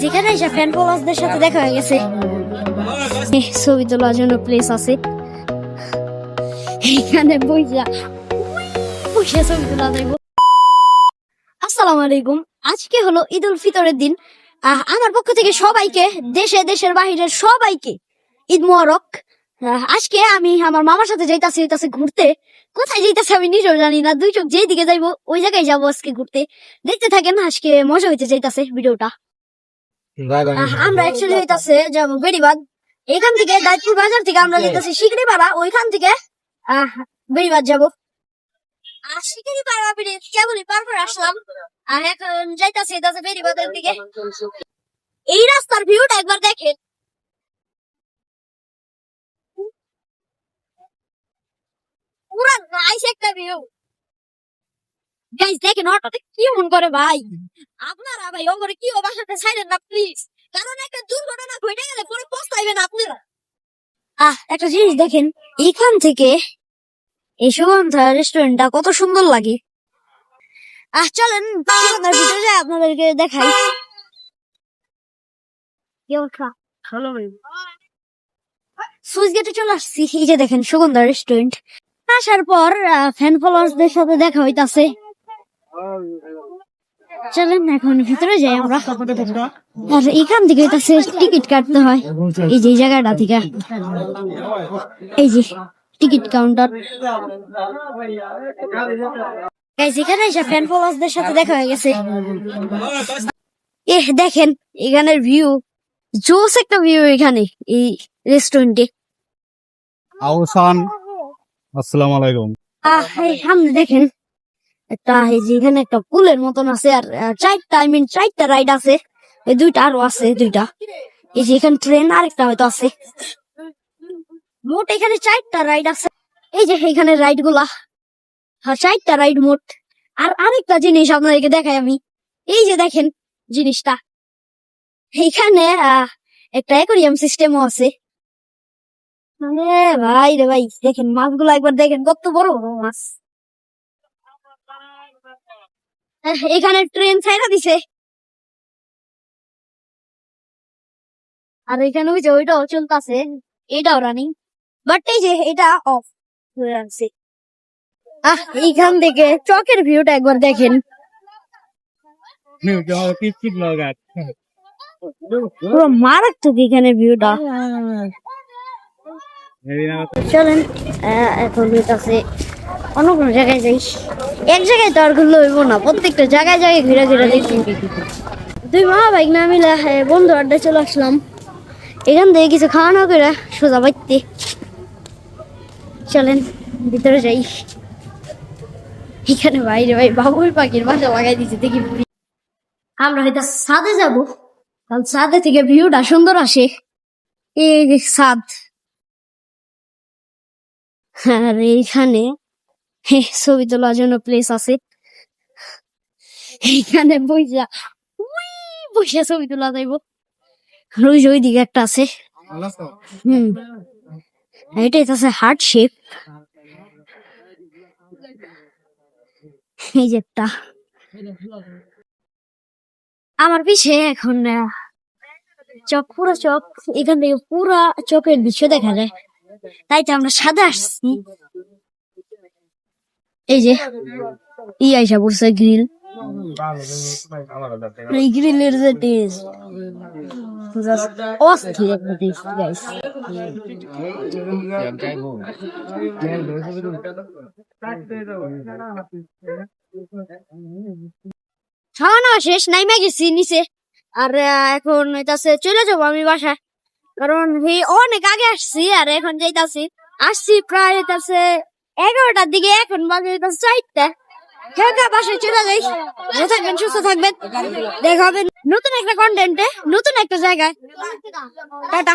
Guys এখানে এসে fan ফলোয়ার্সদের সাথে দেখা হয়ে গেছে। ছবি তোলার জন্য প্লেস আছে এখানে বইয়া ছবি তোলা যাইব। আসসালামু আলাইকুম। আজকে হলো ঈদ উল ফিতরের দিন। আমার পক্ষ থেকে সবাইকে, দেশের বাহিরের সবাইকে ঈদ মোবারক। আজকে আমি আমার মামার সাথে যাইতাছি ঘুরতে। কোথায় যাইতাছি আমি নিজেও জানি না, দুই চোখ যেই দিকে যাইবো ওই জায়গায় যাবো আজকে ঘুরতে। দেখতে থাকেন, আজকে মজা হইতে যাইতাছে ভিডিওটা। আমরা অ্যাকচুয়ালি যাইতাছে যাবো বেড়িবাঁধ। এখান থেকে দাঁতপুর বাজার থেকে আমরা যাইতাছি শিকড়িপাড়া, ওইখান থেকে বেড়িবাঁধ যাবো। আর শিকড়িপাড়া ব্রিজ কেবলই পার করে আসলাম, আর এখন যাইতাছি বেড়িবাঁধের দিকে। এই রাস্তার ভিউটা একবার দেখেন, পুরা নাইস একটা ভিউ। গাইস দেখেন অটোতে কি মন করে ভাই, আপনারা ভাই ও করে কি বাসাতে ছাইরেন না প্লিজ, কারণ একটা দুর্ঘটনা ঘটে গেলে পরে পস্তাইবেন আপনারা। একটা জিনিস দেখেন, এখান থেকে এই সুগন্ধা রেস্টুরেন্টটা কত সুন্দর লাগে। চলেন ভিতরে যাই, আপনাদেরকে দেখাই। সুইচ গেটে চলে আসছি, এই যে দেখেন সুগন্ধা রেস্টুরেন্ট। আসার পর ফ্যান ফলোয়ার্সদের সাথে দেখা হইতাছে। চলেন এখন ভিতরে যাই আমরা। আর এখান থেকে টিকিট কাটতে হয়, এই যে জায়গাটা থেকে, এই যে টিকিট কাউন্টার। এখানে এসে ফ্যান ফলোয়ার্সদের সাথে দেখা হয়ে গেছে। দেখেন এখানের ভিউ, জোস একটা ভিউ এখানে এই রেস্টুরেন্টে। আসসালামু আলাইকুম। সামনে দেখেন একটা, এই যে এখানে একটা পুলের মতন আছে, আর চারটা রাইড আছে, এই দুইটা আরো আছে দুইটা। এই যে এখানে ট্রেন আরেকটা হয়তো আছে, মোট এখানে 4টা রাইড আছে। এই যে এখানে রাইড গুলা, 4টা রাইড মোট। আর আরেকটা জিনিস আপনাদেরকে দেখাই আমি, এই যে দেখেন জিনিসটা, এখানে একটা অ্যাকোয়ারিয়াম সিস্টেমও আছে। মানে ভাই রে ভাই, দেখেন মাছগুলো একবার দেখেন, কত বড় বড় মাছ। এখানে ট্রেন ছাইড়া দিছে, আর এখানে ওই যে ওইটাও চলতেছে, এটাও রানিং, বাট এই যে এটা অফ হয়ে আছে। এইখান থেকে চকের ভিউটা একবার দেখেন, পুরো মারাত্মক এখানে ভিউটা। চলেন এখন হইতাছে অন্য কোনো জায়গায় যাই। এক জায়গায় তো আর ঘুরলে হইব না, প্রত্যেকটা জায়গায় ঘুরে দেখি। দুই মা বাইক না মিলে বন্ধু আড্ডায় চলে আসলাম। এখান থেকে কিছু খাওয়া না করে সোজা বাইতে। চলেন ভিতরে যাই। এখানে বাইরে ভাই বাবুই পাখির বাসা লাগাই দিছে দেখি। আমরা হয়তো ছাদে যাবো, কারণ ছাদে থেকে ভিউটা সুন্দর আসে। এই ছাদ, আর এইখানে ছবি তোলার জন্য প্লেস আছে। এইখানে বইসা ছবি তোলা যাইব। ওই দিকে একটা আছে, এটাই আছে হার্ট শেপ। এই যে একটা আমার পিছে এখন পুরো চক, এখান থেকে পুরা চকের দৃশ্য দেখা যায়, তাই তো আমরা সাদা আসছি। এই যে আইসা পড়ছে গ্রিল, এই গ্রিলের যে টেস্ট অস্থির একটা টেস্ট গাইস। খাওয়া নাওয়া শেষ, নাইমা গেছি নিচে। আর এখন চলে যাবো আমি বাসায়, কারণ অনেক আগে আসছি, আর এখন আসছি প্রায় 11টার দিকে, এখন বাজে 4টা। বাসায় চলে যাই। ভালো থাকবেন, সুস্থ থাকবেন, দেখা হবে নতুন একটা কন্টেন্টে, নতুন একটা জায়গায়। টাটা।